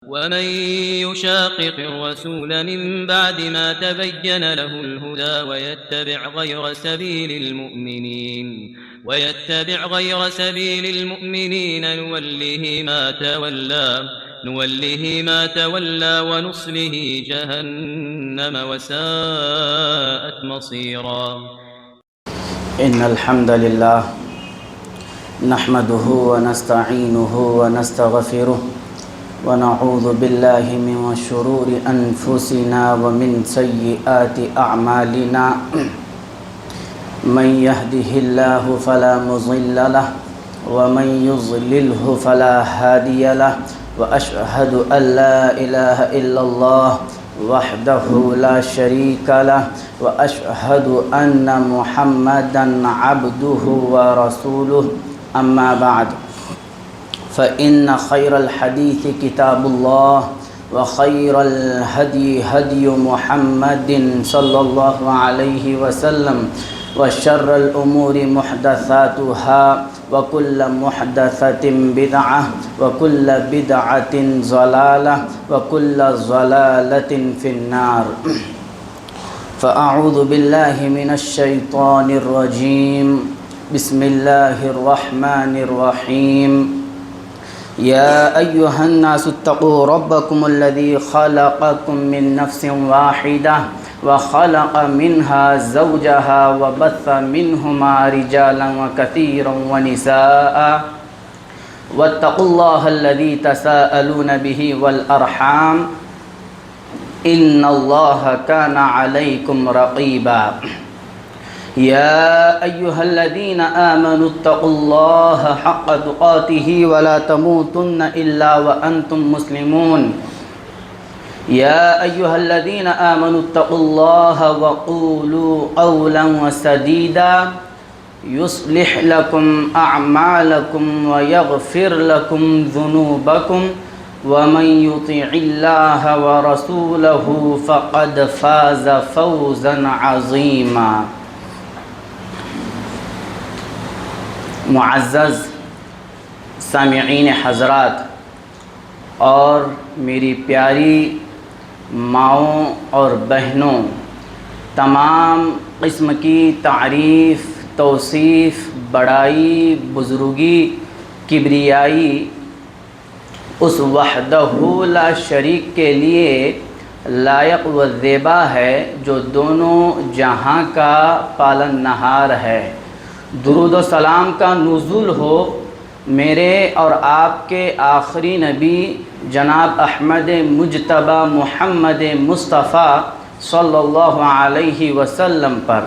ومن يشاقق الرسول من بعد ما تبين له الهدى ويتبع غير سبيل المؤمنين نوله ما تولى ونصله جهنم وساءت مصيرا. إن الحمد لله نحمده ونستعينه ونستغفره ونعوذ بالله من شرور أنفسنا ومن سيئات أعمالنا. من يهده الله فلا مضل له ومن يضلله فلا هادي له وأشهد أن لا إله إلا الله وحده لا شريك له وأشهد أن محمدا عبده ورسوله. أما بعد فإن خير الحديث كتاب الله وخير الهدي هدي محمد صلى الله عليه وسلم وشر الأمور محدثاتها وكل محدثة بدعة وكل بدعة ضلالة وكل ضلالة في النار. فأعوذ بالله من الشيطان الرجيم. بسم الله الرحمن الرحيم. يا أيها الناس اتقوا ربكم الذي خلقكم من نفس واحدة وخلق منها زوجها وبث منهما رجالا كثيرا ونساء واتقوا الله الذي تساءلون به والأرحام إن الله كان عليكم رقيبا. يا أيها الذين آمنوا اتقوا الله حق تقاته ولا تموتن إلا وأنتم مسلمون. يا أيها الذين آمنوا اتقوا الله وقولوا قولا سديدا يصلح لكم أعمالكم ويغفر لكم ذنوبكم ومن يطع الله ورسوله فقد فاز فوزا عظيما. معزز سامعین حضرات اور میری پیاری ماؤں اور بہنوں، تمام قسم کی تعریف، توصیف، بڑائی، بزرگی، کبریائی اس وحدہ لا شریک کے لیے لائق و زیبا ہے جو دونوں جہاں کا پالن نہار ہے۔ درود و سلام کا نزول ہو میرے اور آپ کے آخری نبی جناب احمد مجتبی محمد مصطفیٰ صلی اللہ علیہ وسلم پر۔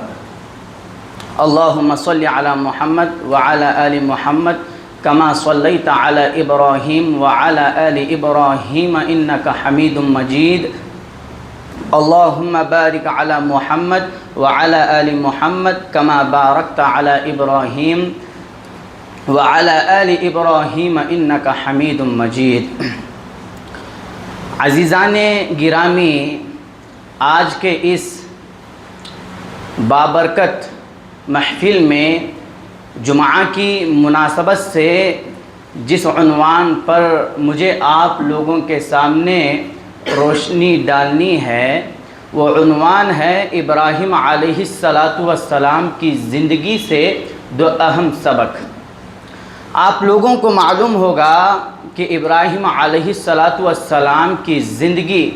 اللہم صلی علی محمد وعلی آل محمد کما صلیت علی ابراہیم وعلی آل ابراہیم انکا حمید مجید۔ اللہم بارک علی محمد وعلی آل محمد کما بارکت علی ابراہیم وعلی آل ابراہیم انکا حمید مجید۔ عزیزان گرامی، آج کے اس بابرکت محفل میں جمعہ کی مناسبت سے جس عنوان پر مجھے آپ لوگوں کے سامنے روشنی ڈالنی ہے وہ عنوان ہے ابراہیم علیہ السلام کی زندگی سے دو اہم سبق۔ آپ لوگوں کو معلوم ہوگا کہ ابراہیم علیہ السلام کی زندگی،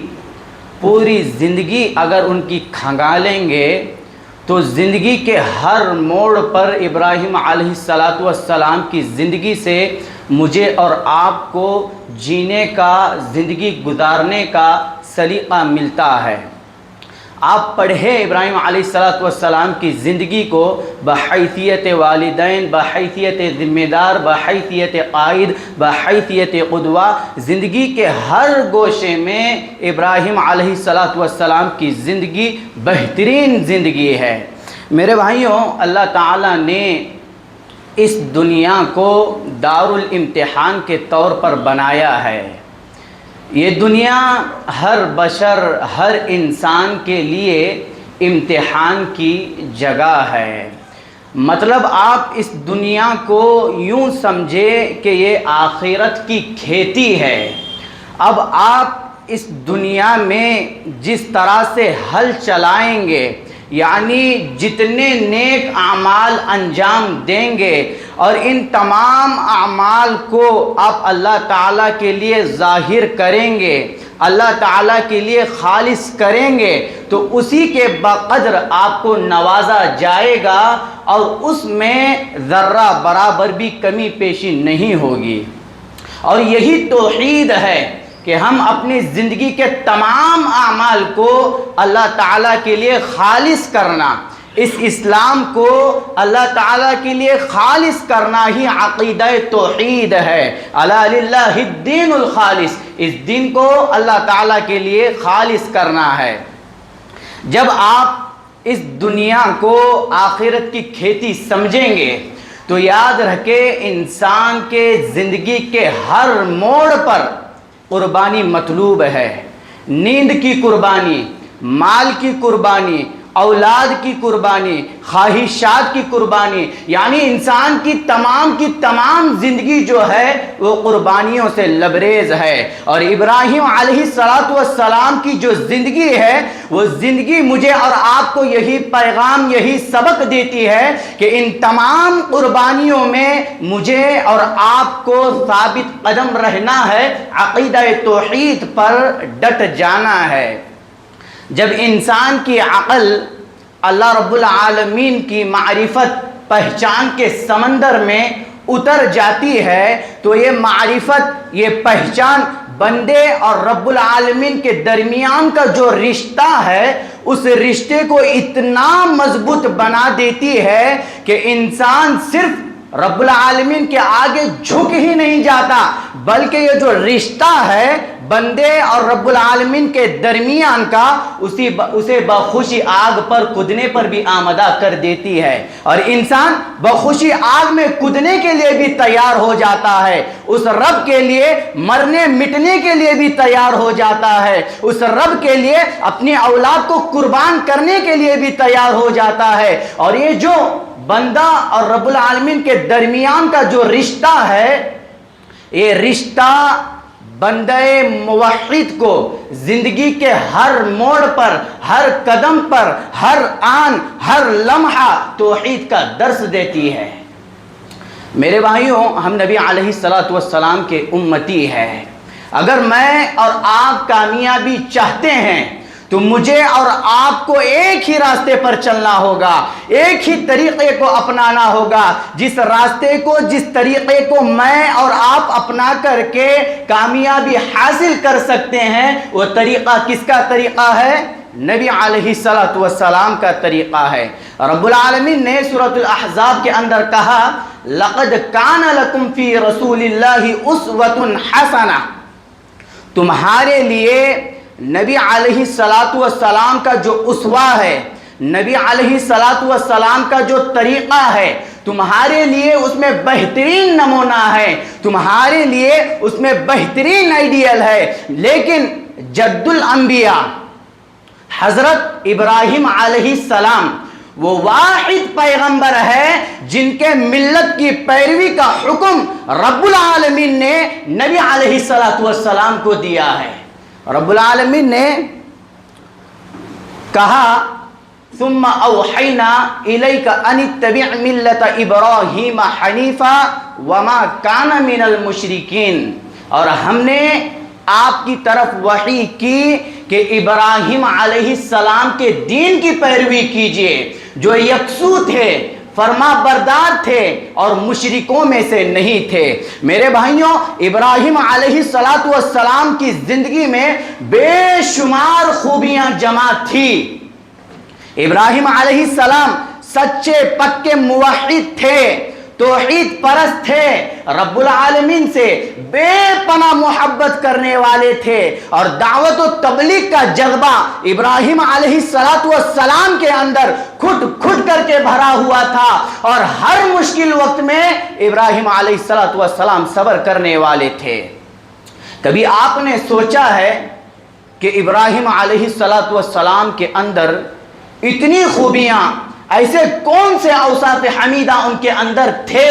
پوری زندگی اگر ان کی کھنگالیں گے تو زندگی کے ہر موڑ پر ابراہیم علیہ السلام کی زندگی سے مجھے اور آپ کو جینے کا، زندگی گزارنے کا سلیقہ ملتا ہے۔ آپ پڑھیں ابراہیم علیہ السلام کی زندگی کو بحیثیت والدین، بحیثیت ذمہ دار، بحیثیت قائد، بحیثیت قدوہ، زندگی کے ہر گوشے میں ابراہیم علیہ السلام کی زندگی بہترین زندگی ہے۔ میرے بھائیوں، اللہ تعالیٰ نے اس دنیا کو دارالامتحان کے طور پر بنایا ہے۔ یہ دنیا ہر بشر، ہر انسان کے لیے امتحان کی جگہ ہے۔ مطلب آپ اس دنیا کو یوں سمجھے کہ یہ آخرت کی کھیتی ہے۔ اب آپ اس دنیا میں جس طرح سے ہل چلائیں گے، یعنی جتنے نیک اعمال انجام دیں گے اور ان تمام اعمال کو آپ اللہ تعالیٰ کے لیے ظاہر کریں گے، اللہ تعالیٰ کے لیے خالص کریں گے، تو اسی کے بقدر آپ کو نوازا جائے گا اور اس میں ذرہ برابر بھی کمی پیشی نہیں ہوگی۔ اور یہی توحید ہے کہ ہم اپنی زندگی کے تمام اعمال کو اللہ تعالیٰ کے لیے خالص کرنا، اس اسلام کو اللہ تعالیٰ کے لیے خالص کرنا ہی عقیدہ توحید ہے۔ الا للہ الدین الخالص، اس دین کو اللہ تعالیٰ کے لیے خالص کرنا ہے۔ جب آپ اس دنیا کو آخرت کی کھیتی سمجھیں گے تو یاد رکھیں انسان کے زندگی کے ہر موڑ پر قربانی مطلوب ہے۔ نیند کی قربانی، مال کی قربانی، اولاد کی قربانی، خواہشات کی قربانی، یعنی انسان کی تمام زندگی جو ہے وہ قربانیوں سے لبریز ہے۔ اور ابراہیم علیہ السلام کی جو زندگی ہے وہ زندگی مجھے اور آپ کو یہی پیغام، یہی سبق دیتی ہے کہ ان تمام قربانیوں میں مجھے اور آپ کو ثابت قدم رہنا ہے، عقیدہ توحید پر ڈٹ جانا ہے۔ جب انسان کی عقل اللہ رب العالمین کی معرفت پہچان کے سمندر میں اتر جاتی ہے تو یہ معرفت، یہ پہچان بندے اور رب العالمین کے درمیان کا جو رشتہ ہے اس رشتے کو اتنا مضبوط بنا دیتی ہے کہ انسان صرف رب العالمین کے آگے جھک ہی نہیں جاتا، بلکہ یہ جو رشتہ ہے بندے اور رب العالمین کے درمیان کا اسے بخوشی آگ پر کودنے پر بھی آمادہ کر دیتی ہے، اور انسان بخوشی آگ میں کودنے کے لیے بھی تیار ہو جاتا ہے، اس رب کے لیے مرنے مٹنے کے لیے بھی تیار ہو جاتا ہے، اس رب کے لیے اپنی اولاد کو قربان کرنے کے لیے بھی تیار ہو جاتا ہے۔ اور یہ جو بندہ اور رب العالمین کے درمیان کا جو رشتہ ہے، یہ رشتہ بندہ موحد کو زندگی کے ہر موڑ پر، ہر قدم پر، ہر آن، ہر لمحہ توحید کا درس دیتی ہے۔ میرے بھائیوں، ہم نبی علیہ السلام کے امتی ہیں۔ اگر میں اور آپ کامیابی چاہتے ہیں تو مجھے اور آپ کو ایک ہی راستے پر چلنا ہوگا، ایک ہی طریقے کو اپنانا ہوگا۔ جس راستے کو، جس طریقے کو میں اور آپ اپنا کر کے کامیابی حاصل کر سکتے ہیں، وہ طریقہ کس کا طریقہ ہے؟ نبی علیہ السلام کا طریقہ ہے۔ رب العالمین نے سورۃ الاحزاب کے اندر کہا، لَقَدْ كَانَ لَكُمْ فِي رَسُولِ اللَّهِ أُسْوَةٌ حَسَنَةٌ، تمہارے لیے نبی علیہ السلام کا جو اسوہ ہے، نبی علیہ السلام کا جو طریقہ ہے، تمہارے لیے اس میں بہترین نمونہ ہے، تمہارے لیے اس میں بہترین آئیڈیل ہے۔ لیکن جد الانبیاء حضرت ابراہیم علیہ السلام وہ واحد پیغمبر ہے جن کے ملت کی پیروی کا حکم رب العالمین نے نبی علیہ السلام کو دیا ہے۔ رب العالمین نے کہا، ثم اوحینا الیک ان اتبع ملت ابراہیم حنیفا وما کان من المشرکین، اور ہم نے آپ کی طرف وحی کی کہ ابراہیم علیہ السلام کے دین کی پیروی کیجئے جو یکسو تھے، فرما بردار تھے اور مشرکوں میں سے نہیں تھے۔ میرے بھائیوں، ابراہیم علیہ السلام کی زندگی میں بے شمار خوبیاں جمع تھی۔ ابراہیم علیہ السلام سچے پکے موحد تھے، توحید پرست تھے، رب العالمین سے بے پناہ محبت کرنے والے تھے، اور دعوت و تبلیغ کا جذبہ ابراہیم علیہ السلام کے اندر کھٹ کر کے بھرا ہوا تھا، اور ہر مشکل وقت میں ابراہیم علیہ السلام صبر کرنے والے تھے۔ کبھی آپ نے سوچا ہے کہ ابراہیم علیہ السلام کے اندر اتنی خوبیاں، ایسے کون سے اوصاف حمیدہ ان کے اندر تھے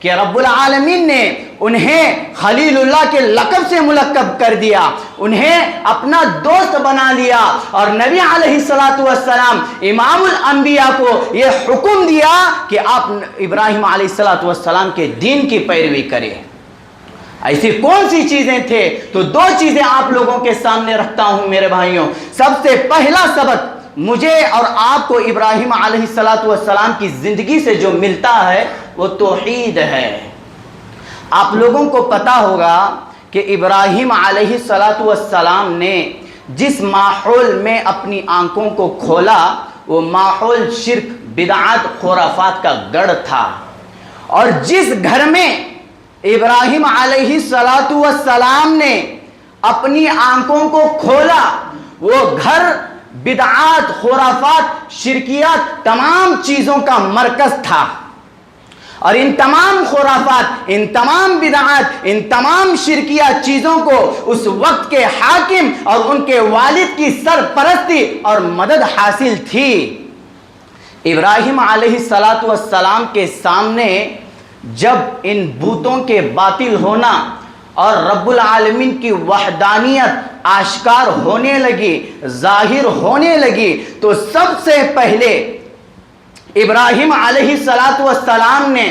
کہ رب العالمین نے انہیں خلیل اللہ کے لقب سے ملقب کر دیا، انہیں اپنا دوست بنا لیا، اور نبی علیہ السلام امام الانبیاء کو یہ حکم دیا کہ آپ ابراہیم علیہ السلام کے دین کی پیروی کریں۔ ایسی کون سی چیزیں تھے؟ تو دو چیزیں آپ لوگوں کے سامنے رکھتا ہوں میرے بھائیوں۔ سب سے پہلا سبق مجھے اور آپ کو ابراہیم علیہ السلام کی زندگی سے جو ملتا ہے وہ توحید ہے۔ آپ لوگوں کو پتا ہوگا کہ ابراہیم علیہ السلام نے جس ماحول میں اپنی آنکھوں کو کھولا وہ ماحول شرک، بدعات، خرافات کا گڑھ تھا، اور جس گھر میں ابراہیم علیہ السلام نے اپنی آنکھوں کو کھولا وہ گھر بدعات، خرافات، شرکیات، تمام چیزوں کا مرکز تھا، اور ان تمام خرافات، ان تمام بدعات، ان تمام شرکیات چیزوں کو اس وقت کے حاکم اور ان کے والد کی سرپرستی اور مدد حاصل تھی۔ ابراہیم علیہ السلام کے سامنے جب ان بتوں کے باطل ہونا اور رب العالمین کی وحدانیت آشکار ہونے لگی، ظاہر ہونے لگی، تو سب سے پہلے ابراہیم علیہ السلام نے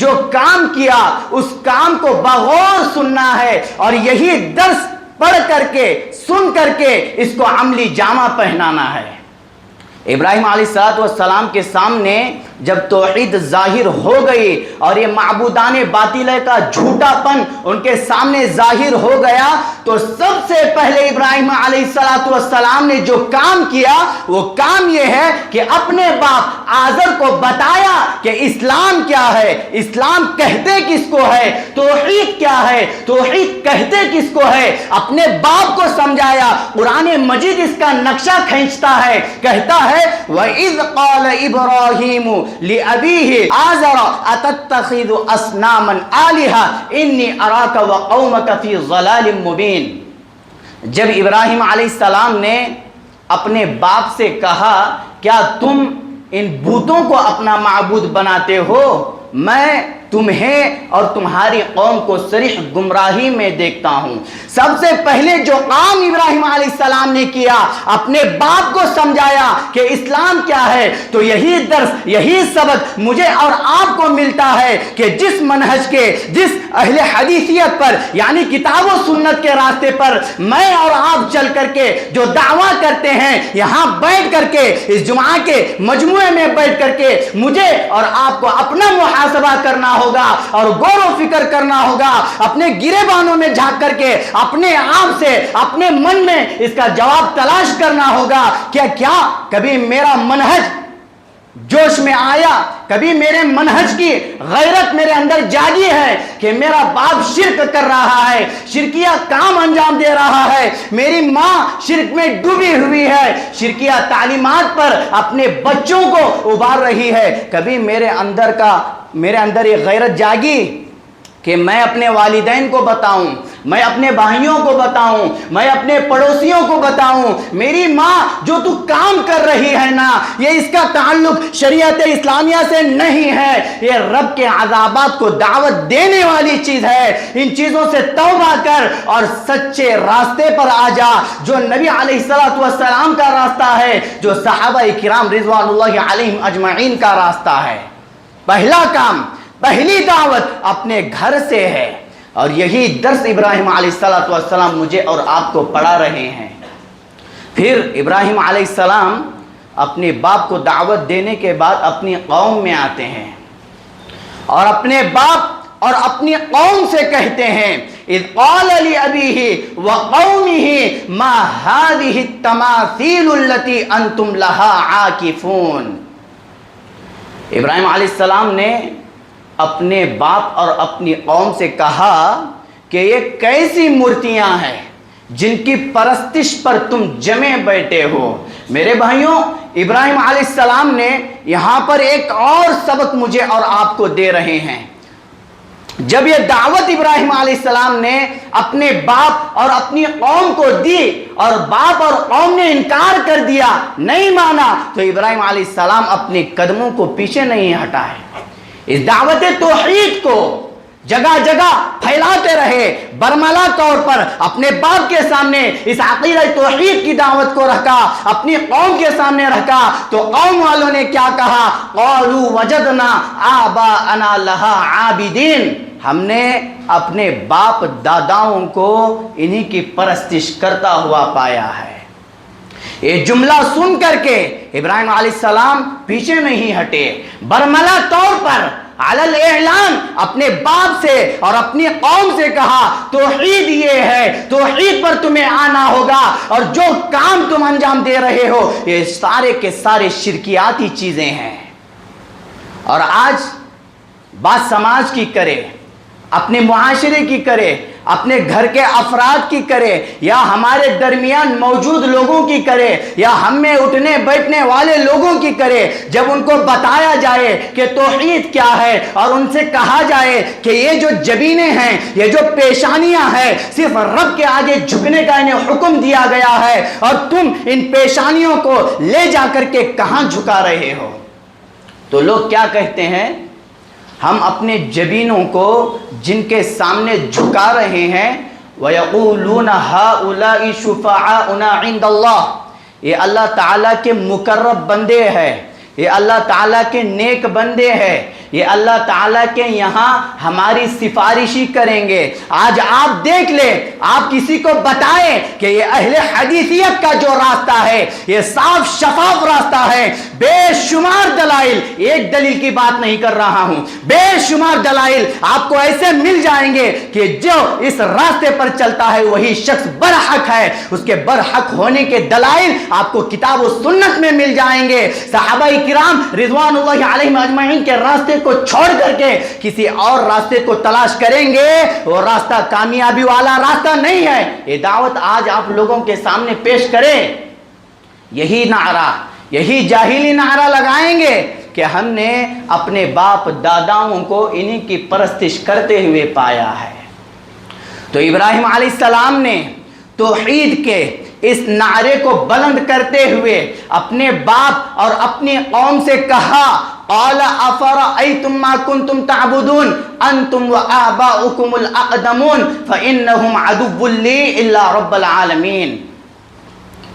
جو کام کیا اس کام کو بغور سننا ہے، اور یہی درس پڑھ کر کے، سن کر کے اس کو عملی جامہ پہنانا ہے۔ ابراہیم علیہ السلام کے سامنے جب توحید ظاہر ہو گئی اور یہ معبودان باطلہ کا جھوٹا پن ان کے سامنے ظاہر ہو گیا، تو سب سے پہلے ابراہیم علیہ السلام نے جو کام کیا وہ کام یہ ہے کہ اپنے باپ آزر کو بتایا کہ اسلام کیا ہے، اسلام کہتے کس کو ہے، توحید کیا ہے، توحید کہتے کس کو ہے، اپنے باپ کو سمجھایا۔ قرآن مجید اس کا نقشہ کھینچتا ہے، کہتا ہے وَإِذْ قَالَ إِبْرَاهِيمُ لِأَبِيهِ آزَرَ أَتَتَّخِذُ أَصْنَامًا آلِهَةً إِنِّي أَرَاكَ وَقَوْمَكَ فِي ضَلَالٍ مُبِينٍ۔ جب ابراہیم علیہ السلام نے اپنے باپ سے کہا کیا تم ان بتوں کو اپنا معبود بناتے ہو، میں تمہیں اور تمہاری قوم کو صریح گمراہی میں دیکھتا ہوں۔ سب سے پہلے جو کام ابراہیم علیہ السلام نے کیا، اپنے باپ کو سمجھایا کہ اسلام کیا ہے۔ تو یہی درس، یہی سبق مجھے اور آپ کو ملتا ہے کہ جس منہج کے، جس اہل حدیثیت پر یعنی کتاب و سنت کے راستے پر میں اور آپ چل کر کے جو دعویٰ کرتے ہیں، یہاں بیٹھ کر کے اس جمعہ کے مجموعے میں بیٹھ کر کے مجھے اور آپ کو اپنا محاسبہ کرنا ہوگا اور غور و فکر کرنا ہوگا، اپنے گریبانوں میں جھانک کر کے اپنے آپ سے، اپنے من میں اس کا جواب تلاش کرنا ہوگا کہ کیا کبھی میرا منہج جوش میں آیا، کبھی میرے منہج کی غیرت میرے اندر جاگی ہے کہ میرا باپ شرک کر رہا ہے، شرکیہ کام انجام دے رہا ہے، میری ماں شرک میں ڈوبی ہوئی ہے، شرکیہ تعلیمات پر اپنے بچوں کو ابھار رہی ہے۔ کبھی میرے اندر یہ غیرت جاگی کہ میں اپنے والدین کو بتاؤں، میں اپنے بھائیوں کو بتاؤں، میں اپنے پڑوسیوں کو بتاؤں میری ماں جو تو کام کر رہی ہے نا، یہ اس کا تعلق شریعت اسلامیہ سے نہیں ہے، یہ رب کے عذابات کو دعوت دینے والی چیز ہے۔ ان چیزوں سے توبہ کر اور سچے راستے پر آ جا، جو نبی علیہ السلام کا راستہ ہے، جو صحابہ کرام رضوان اللہ علیہم اجمعین کا راستہ ہے۔ پہلا کام، پہلی دعوت اپنے گھر سے ہے، اور یہی درس ابراہیم علیہ السلام مجھے اور آپ کو پڑھا رہے ہیں۔ پھر ابراہیم علیہ السلام اپنے باپ کو دعوت دینے کے بعد اپنی قوم میں آتے ہیں اور اپنے باپ اور اپنی قوم سے کہتے ہیں اذ قال لأبيه وقومه ما هذه التماثيل التي انتم لها عاكفون۔ ابراہیم علیہ السلام نے اپنے باپ اور اپنی قوم سے کہا کہ یہ کیسی مورتیاں ہیں جن کی پرستش پر تم جمے بیٹھے ہو۔ میرے بھائیوں، ابراہیم علیہ السلام نے یہاں پر ایک اور سبق مجھے اور آپ کو دے رہے ہیں۔ جب یہ دعوت ابراہیم علیہ السلام نے اپنے باپ اور اپنی قوم کو دی اور باپ اور قوم نے انکار کر دیا، نہیں مانا، تو ابراہیم علیہ السلام اپنے قدموں کو پیچھے نہیں ہٹائے۔ اس دعوت توحید کو جگہ جگہ پھیلاتے رہے، برملا طور پر اپنے باپ کے سامنے اس عقیدہ توحید کی دعوت کو رکھا، اپنی قوم کے سامنے رکھا، تو قوم والوں نے کیا کہا؟ قالوا وجدنا آباءنا لها عابدین، ہم نے اپنے باپ داداؤں کو انہی کی پرستش کرتا ہوا پایا ہے۔ یہ جملہ سن کر کے ابراہیم علیہ السلام پیچھے نہیں ہٹے، برملا طور پر علی الاعلان اپنے باپ سے اور اپنی قوم سے کہا توحید یہ ہے، توحید پر تمہیں آنا ہوگا، اور جو کام تم انجام دے رہے ہو یہ سارے کے سارے شرکیاتی چیزیں ہیں۔ اور آج بات سماج کی کرے، اپنے معاشرے کی کرے، اپنے گھر کے افراد کی کرے، یا ہمارے درمیان موجود لوگوں کی کرے، یا ہم میں اٹھنے بیٹھنے والے لوگوں کی کرے، جب ان کو بتایا جائے کہ توحید کیا ہے اور ان سے کہا جائے کہ یہ جو جبینے ہیں، یہ جو پیشانیاں ہیں، صرف رب کے آگے جھکنے کا انہیں حکم دیا گیا ہے، اور تم ان پیشانیوں کو لے جا کر کے کہاں جھکا رہے ہو، تو لوگ کیا کہتے ہیں؟ ہم اپنے جبینوں کو جن کے سامنے جھکا رہے ہیں، وَيَقُولُونَ هَؤُلَاءِ شُفَعَاؤُنَا عِندَ اللَّهِ، یہ اللہ تعالیٰ کے مقرب بندے ہیں، یہ اللہ تعالیٰ کے نیک بندے ہیں، یہ اللہ تعالیٰ کے یہاں ہماری سفارشی کریں گے۔ آج آپ دیکھ لیں، آپ کسی کو بتائیں کہ یہ اہل حدیثیت کا جو راستہ ہے یہ صاف شفاف راستہ ہے، بے شمار دلائل، ایک دلیل کی بات نہیں کر رہا ہوں، بے شمار دلائل آپ کو ایسے مل جائیں گے کہ جو اس راستے پر چلتا ہے وہی شخص برحق ہے، اس کے برحق ہونے کے دلائل آپ کو کتاب و سنت میں مل جائیں گے۔ صحابہ کرام رضوان اللہ علیہم اجمعین کے راستے کو چھوڑ کر کے کسی اور راستے کو تلاش کریں گے، وہ راستہ کامیابی والا راستہ نہیں ہے۔ یہ دعوت آج آپ لوگوں کے سامنے پیش کریں، یہی نعرہ، یہی جاہلی نعرہ لگائیں گے کہ ہم نے اپنے باپ داداؤں کو انہی کی پرستش کرتے ہوئے پایا ہے۔ تو ابراہیم علیہ السلام نے توحید کے اس نعرے کو بلند کرتے ہوئے اپنے باپ اور اپنی قوم سے کہا قال افرأيتم ما كنتم تعبدون انتم وآباؤكم الاقدمون فانهم عدو لي الا رب العالمین،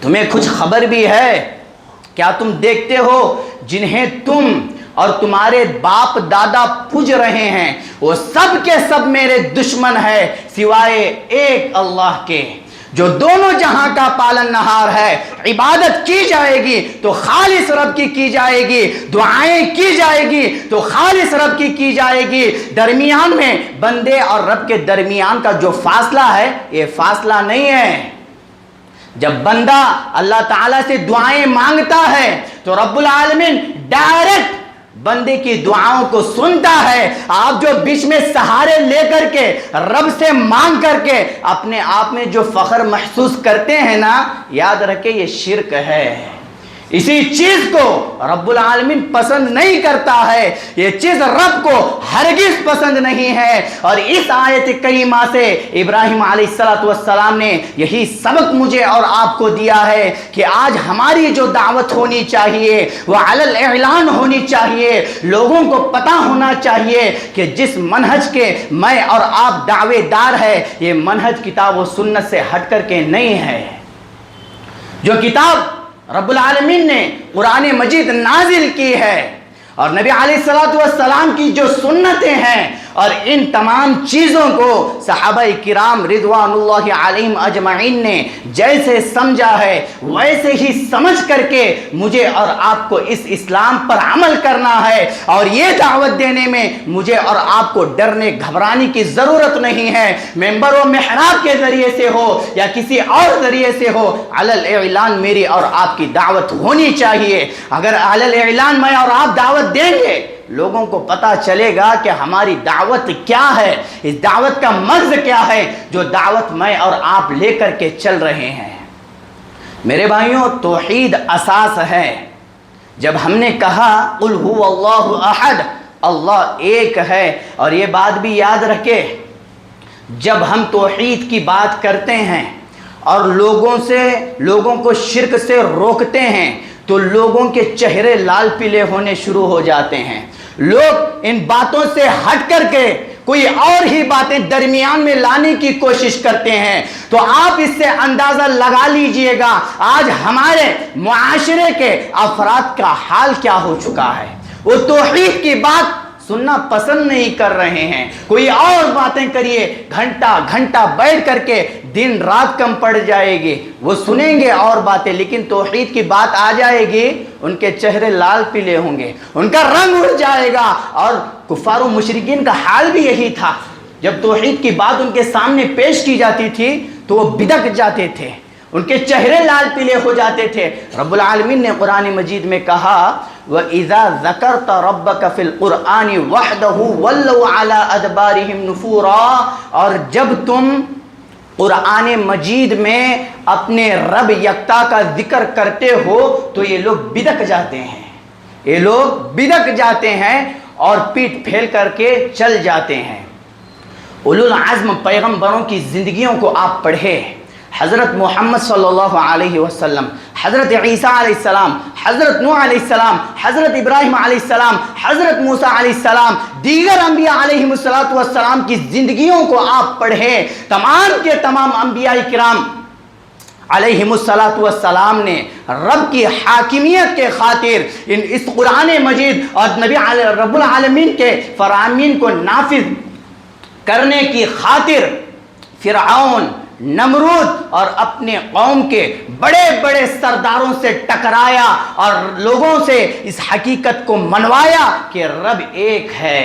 تمہیں کچھ خبر بھی ہے؟ کیا تم دیکھتے ہو جنہیں تم اور تمہارے باپ دادا پوج رہے ہیں وہ سب کے سب میرے دشمن ہے سوائے ایک اللہ کے جو دونوں جہاں کا پالن نہار ہے۔ عبادت کی جائے گی تو خالص رب کی جائے گی، دعائیں کی جائے گی تو خالص رب کی جائے گی۔ درمیان میں بندے اور رب کے درمیان کا جو فاصلہ ہے یہ فاصلہ نہیں ہے۔ جب بندہ اللہ تعالیٰ سے دعائیں مانگتا ہے تو رب العالمین ڈائریکٹ بندے کی دعاؤں کو سنتا ہے۔ آپ جو بیچ میں سہارے لے کر کے رب سے مانگ کر کے اپنے آپ میں جو فخر محسوس کرتے ہیں نا، یاد رکھیں یہ شرک ہے۔ اسی چیز کو رب العالمین پسند نہیں کرتا ہے، یہ چیز رب کو ہرگز پسند نہیں ہے۔ اور اس آیت کریمہ سے ابراہیم علیہ السلام نے یہی سبق مجھے اور آپ کو دیا ہے کہ آج ہماری جو دعوت ہونی چاہیے وہ علی الاعلان ہونی چاہیے، لوگوں کو پتہ ہونا چاہیے کہ جس منہج کے میں اور آپ دعوے دار ہے یہ منہج کتاب و سنت سے ہٹ کر کے نہیں ہے۔ جو کتاب رب العالمین نے قرآن مجید نازل کی ہے اور نبی علیہ السلام کی جو سنتیں ہیں، اور ان تمام چیزوں کو صحابہ کرام رضوان اللہ علیہم اجمعین نے جیسے سمجھا ہے ویسے ہی سمجھ کر کے مجھے اور آپ کو اس اسلام پر عمل کرنا ہے، اور یہ دعوت دینے میں مجھے اور آپ کو ڈرنے گھبرانے کی ضرورت نہیں ہے۔ ممبر و محراب کے ذریعے سے ہو یا کسی اور ذریعے سے ہو، علی الاعلان میری اور آپ کی دعوت ہونی چاہیے۔ اگر علی الاعلان میں اور آپ دعوت دیں گے لوگوں کو پتا چلے گا کہ ہماری دعوت کیا ہے، اس دعوت کا مغز کیا ہے جو دعوت میں اور آپ لے کر کے چل رہے ہیں۔ میرے بھائیوں، توحید اساس ہے۔ جب ہم نے کہا قل هو اللہ احد، اللہ ایک ہے، اور یہ بات بھی یاد رکھے جب ہم توحید کی بات کرتے ہیں اور لوگوں کو شرک سے روکتے ہیں تو لوگوں کے چہرے لال پیلے ہونے شروع ہو جاتے ہیں۔ لوگ ان باتوں سے ہٹ کر کے کوئی اور ہی باتیں درمیان میں لانے کی کوشش کرتے ہیں، تو آپ اس سے اندازہ لگا لیجئے گا آج ہمارے معاشرے کے افراد کا حال کیا ہو چکا ہے۔ وہ توحید کی بات سننا پسند نہیں کر رہے ہیں، کوئی اور باتیں کریے، گھنٹہ گھنٹہ بیٹھ کر کے دن رات کم پڑ جائے گی، وہ سنیں گے اور باتیں، لیکن توحید کی بات آ جائے گی ان کے چہرے لال پیلے ہوں گے، ان کا رنگ اڑ جائے گا۔ اور کفار و مشرکین کا حال بھی یہی تھا، جب توحید کی بات ان کے سامنے پیش کی جاتی تھی تو وہ بدک جاتے تھے، ان کے چہرے لال پیلے ہو جاتے تھے۔ رب العالمین نے قرآن مجید میں کہا وَإِذَا ذَكَرْتَ رَبَّكَ فِي الْقُرْآنِ وَحْدَهُ وَلَّوْا عَلَىٰ أَدْبَارِهِمْ نُفُورًا، اور جب تم قرآن مجید میں اپنے رب یکتا کا ذکر کرتے ہو تو یہ لوگ بدک جاتے ہیں، یہ لوگ بدک جاتے ہیں اور پیٹ پھیل کر کے چل جاتے ہیں۔ اولو العزم پیغمبروں کی زندگیوں کو آپ پڑھیں، حضرت محمد صلی اللہ علیہ وسلم، حضرت عیسیٰ علیہ السلام، حضرت نوح علیہ السلام، حضرت ابراہیم علیہ السلام، حضرت موسیٰ علیہ السلام، دیگر انبیاء علیہ السلام کی زندگیوں کو آپ پڑھیں۔ تمام کے تمام انبیاء کرام علیہم السلام نے رب کی حاکمیت کے خاطر اس قرآن مجید اور نبی رب العالمین کے فرامین کو نافذ کرنے کی خاطر فرعون، نمرود اور اپنے قوم کے بڑے بڑے سرداروں سے ٹکرایا اور لوگوں سے اس حقیقت کو منوایا کہ رب ایک ہے،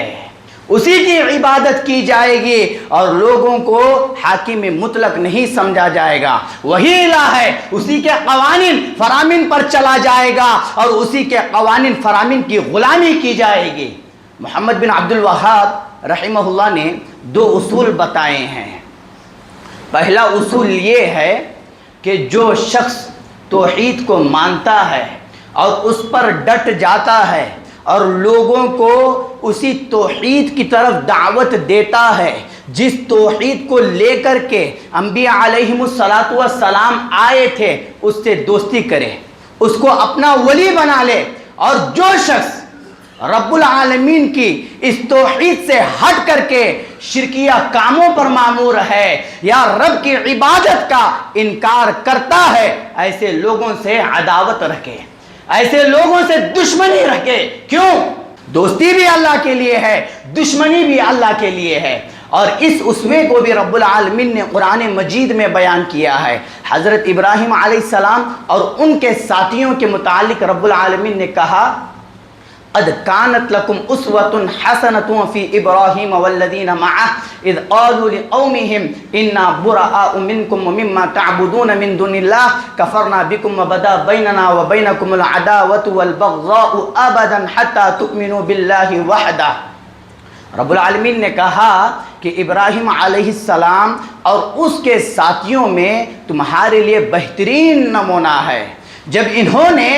اسی کی عبادت کی جائے گی اور لوگوں کو حاکم مطلق نہیں سمجھا جائے گا، وہی الہ ہے، اسی کے قوانین فرامین پر چلا جائے گا اور اسی کے قوانین فرامین کی غلامی کی جائے گی۔ محمد بن عبد الوہاب رحمہ اللہ نے دو اصول بتائے ہیں۔ پہلا اصول یہ ہے کہ جو شخص توحید کو مانتا ہے اور اس پر ڈٹ جاتا ہے اور لوگوں کو اسی توحید کی طرف دعوت دیتا ہے جس توحید کو لے کر کے انبیاء علیہم السلام آئے تھے، اس سے دوستی کرے، اس کو اپنا ولی بنا لے۔ اور جو شخص رب العالمین کی اس توحید سے ہٹ کر کے شرکیہ کاموں پر معمور ہے یا رب کی عبادت کا انکار کرتا ہے، ایسے لوگوں سے عداوت رکھے، ایسے لوگوں سے دشمنی رکھے۔ کیوں؟ دوستی بھی اللہ کے لیے ہے، دشمنی بھی اللہ کے لیے ہے۔ اور اس اسوے کو بھی رب العالمین نے قرآن مجید میں بیان کیا ہے۔ حضرت ابراہیم علیہ السلام اور ان کے ساتھیوں کے متعلق رب العالمین نے کہا قد كانت لكم اسوة حسنة في ابراہیم والذین معه اذ قالوا لقومهم انا براء منكم ومما تعبدون من دون الله كفرنا بكم وبدا بيننا وبينكم العداوة والبغضاء ابدا حتى تؤمنوا بالله وحده۔ رب العالمین نے کہا کہ ابراہیم علیہ السلام اور اس کے ساتھیوں میں تمہارے لیے بہترین نمونہ ہے جب انہوں نے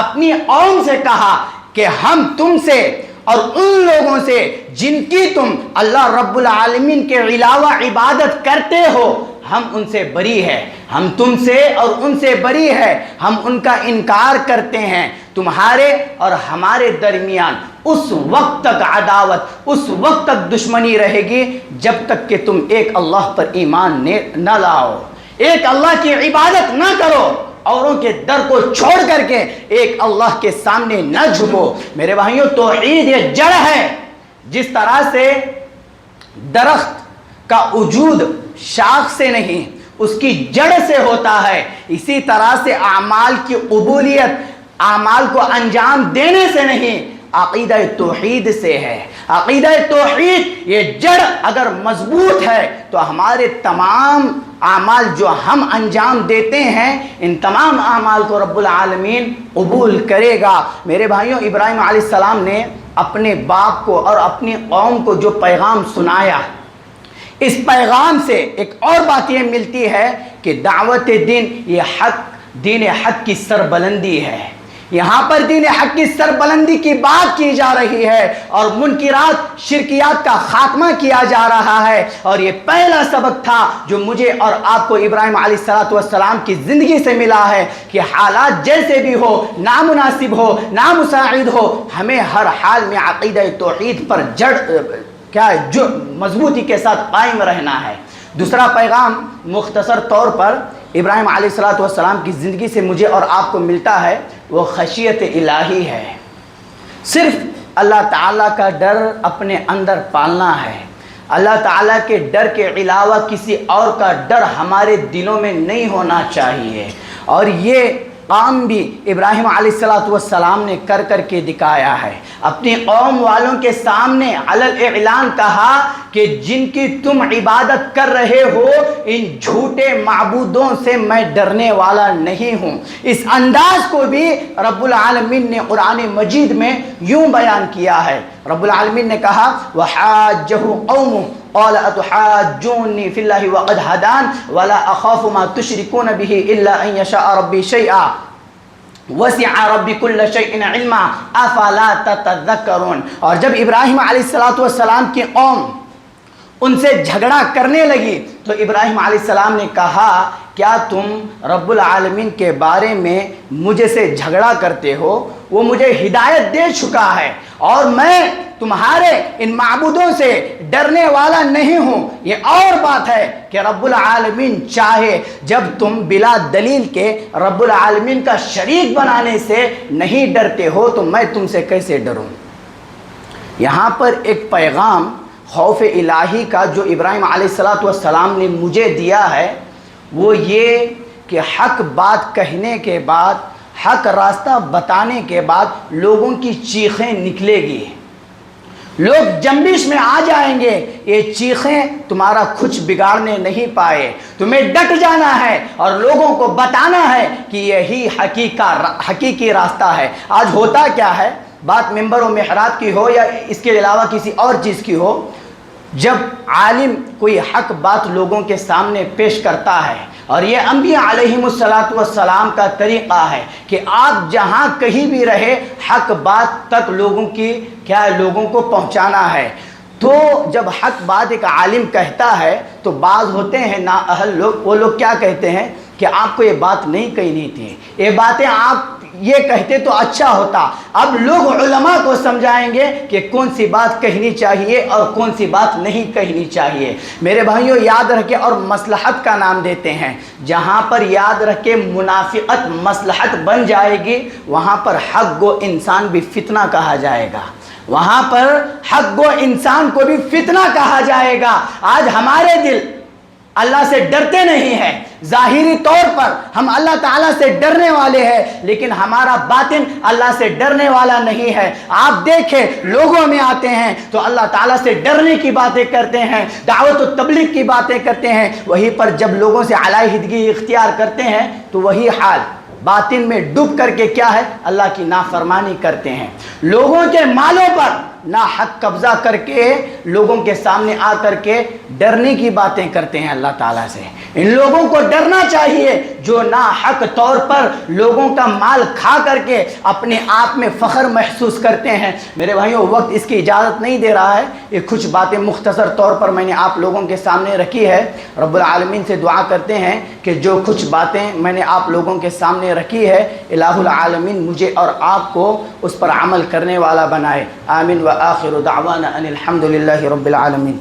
اپنی قوم سے کہا کہ ہم تم سے اور ان لوگوں سے جن کی تم اللہ رب العالمین کے علاوہ عبادت کرتے ہو، ہم ان سے بری ہے، ہم تم سے اور ان سے بری ہے، ہم ان کا انکار کرتے ہیں۔ تمہارے اور ہمارے درمیان اس وقت تک عداوت، اس وقت تک دشمنی رہے گی جب تک کہ تم ایک اللہ پر ایمان نہ لاؤ، ایک اللہ کی عبادت نہ کرو، اوروں کے در کو چھوڑ کر کے ایک اللہ کے سامنے نہ جھکو۔ میرے بھائیوں، توحید یہ جڑ ہے۔ جس طرح سے درخت کا وجود شاخ سے نہیں اس کی جڑ سے ہوتا ہے، اسی طرح سے اعمال کی قبولیت اعمال کو انجام دینے سے نہیں، عقیدہ توحید سے ہے۔ عقیدہ توحید یہ جڑ اگر مضبوط ہے تو ہمارے تمام اعمال جو ہم انجام دیتے ہیں ان تمام اعمال کو رب العالمین قبول کرے گا۔ میرے بھائیوں، ابراہیم علیہ السلام نے اپنے باپ کو اور اپنی قوم کو جو پیغام سنایا، اس پیغام سے ایک اور بات یہ ملتی ہے کہ دعوت دین یہ حق، دین حق کی سربلندی ہے۔ یہاں پر دین حق کی سربلندی کی بات کی جا رہی ہے اور منکرات، شرکیات کا خاتمہ کیا جا رہا ہے۔ اور یہ پہلا سبق تھا جو مجھے اور آپ کو ابراہیم علیہ السلام کی زندگی سے ملا ہے کہ حالات جیسے بھی ہو، نامناسب ہو، نامساعد ہو، ہمیں ہر حال میں عقیدہ توحید پر کیا ہے جو مضبوطی کے ساتھ قائم رہنا ہے۔ دوسرا پیغام مختصر طور پر ابراہیم علیہ السلام کی زندگی سے مجھے اور آپ کو ملتا ہے، وہ خشیت الہی ہے۔ صرف اللہ تعالیٰ کا ڈر اپنے اندر پالنا ہے۔ اللہ تعالیٰ کے ڈر کے علاوہ کسی اور کا ڈر ہمارے دلوں میں نہیں ہونا چاہیے۔ اور یہ کام بھی ابراہیم علیہ السلام نے کر کے دکھایا ہے۔ اپنی قوم والوں کے سامنے علی الاعلان کہا کہ جن کی تم عبادت کر رہے ہو ان جھوٹے معبودوں سے میں ڈرنے والا نہیں ہوں۔ اس انداز کو بھی رب العالمین نے قرآن مجید میں یوں بیان کیا ہے۔ رب العالمین نے کہا وَحَاجَّهُ قَوْمُهُ قال اتحاجوني في الله وقد هدان ولا اخاف ما تشركون به الا ان يشاء ربي شيئا وسع ربي كل شيء علما افلا تتذكرون۔ اور جب ابراہیم علیہ السلام کی قوم ان سے جھگڑا کرنے لگی تو ابراہیم علیہ السلام نے کہا کیا تم رب العالمین کے بارے میں مجھے سے جھگڑا کرتے ہو؟ وہ مجھے ہدایت دے چکا ہے اور میں تمہارے ان معبودوں سے ڈرنے والا نہیں ہوں۔ یہ اور بات ہے کہ رب العالمین چاہے جب تم بلا دلیل کے رب العالمین کا شریک بنانے سے نہیں ڈرتے ہو تو میں تم سے کیسے ڈروں؟ یہاں پر ایک پیغام خوف الہی کا جو ابراہیم علیہ السلام نے مجھے دیا ہے وہ یہ کہ حق بات کہنے کے بعد، حق راستہ بتانے کے بعد لوگوں کی چیخیں نکلے گی، لوگ جنبش میں آ جائیں گے۔ یہ چیخیں تمہارا کچھ بگاڑنے نہیں پائے، تمہیں ڈٹ جانا ہے اور لوگوں کو بتانا ہے کہ یہی حقیقی راستہ ہے۔ آج ہوتا کیا ہے، بات ممبر و محراب کی ہو یا اس کے علاوہ کسی اور چیز کی ہو، جب عالم کوئی حق بات لوگوں کے سامنے پیش کرتا ہے، اور یہ انبیاء علیہم السلام کا طریقہ ہے کہ آپ جہاں کہیں بھی رہے حق بات تک لوگوں کو پہنچانا ہے، تو جب حق بات ایک عالم کہتا ہے تو بعض ہوتے ہیں نااہل لوگ، وہ لوگ کیا کہتے ہیں کہ آپ کو یہ بات نہیں کہنی تھی، یہ باتیں آپ یہ کہتے تو اچھا ہوتا۔ اب لوگ علماء کو سمجھائیں گے کہ کون سی بات کہنی چاہیے اور کون سی بات نہیں کہنی چاہیے۔ میرے بھائیوں یاد رکھے، اور مصلحت کا نام دیتے ہیں، جہاں پر یاد رکھے منافقت مصلحت بن جائے گی وہاں پر حق گو انسان بھی فتنہ کہا جائے گا، وہاں پر حق گو انسان کو بھی فتنہ کہا جائے گا۔ آج ہمارے دل اللہ سے ڈرتے نہیں ہیں، ظاہری طور پر ہم اللہ تعالیٰ سے ڈرنے والے ہیں لیکن ہمارا باطن اللہ سے ڈرنے والا نہیں ہے۔ آپ دیکھیں لوگوں میں آتے ہیں تو اللہ تعالیٰ سے ڈرنے کی باتیں کرتے ہیں، دعوت و تبلیغ کی باتیں کرتے ہیں، وہیں پر جب لوگوں سے علیحدگی اختیار کرتے ہیں تو وہی حال باطن میں ڈوب کر کے کیا ہے، اللہ کی نافرمانی کرتے ہیں۔ لوگوں کے مالوں پر ناحق قبضہ کر کے لوگوں کے سامنے آ کر کے ڈرنے کی باتیں کرتے ہیں اللہ تعالیٰ سے۔ ان لوگوں کو ڈرنا چاہیے جو ناحق طور پر لوگوں کا مال کھا کر کے اپنے آپ میں فخر محسوس کرتے ہیں۔ میرے بھائیوں وقت اس کی اجازت نہیں دے رہا ہے، یہ کچھ باتیں مختصر طور پر میں نے آپ لوگوں کے سامنے رکھی ہے۔ رب العالمین سے دعا کرتے ہیں کہ جو کچھ باتیں میں نے آپ لوگوں کے سامنے رکھی ہے الہ العالمین مجھے اور آپ کو اس پر عمل کرنے والا بنائے۔ آمین وآخر دعوانا ان الحمد للہ رب العالمین۔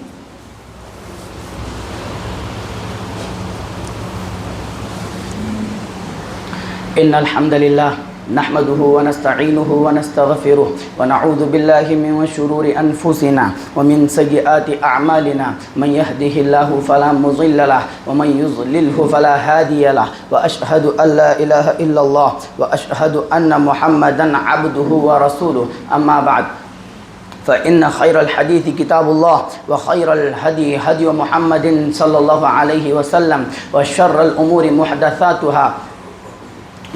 ان الحمد للہ نحمده ونستعینه ونستغفره ونعوذ باللہ من شرور انفسنا ومن سیئات اعمالنا من يهده الله فلا مضل له ومن يضلله فلا هادي له واشهد ان لا اله الا الله واشهد ان محمدا عبده ورسوله اما بعد فإن خير الحديث كتاب الله وخير الهدي هدي محمد صلى الله عليه وسلم وشر الأمور محدثاتها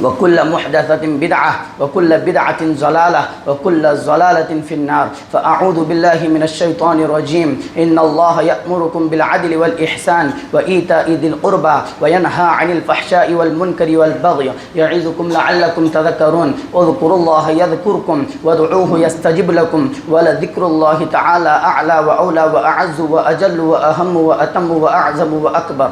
وكل محدثة بدعة وكل بدعة ضلالة وكل ضلالة في النار فأعوذ بالله من الشيطان الرجيم إن الله يأمركم بالعدل والإحسان وإيتاء ذي القربى وينهى عن الفحشاء والمنكر والبغي يعظكم لعلكم تذكرون اذكروا الله يذكركم وادعوه يستجب لكم ولذكر الله تعالى أعلى وأولى وأعز وأجل وأهم وأتم وأعظم وأكبر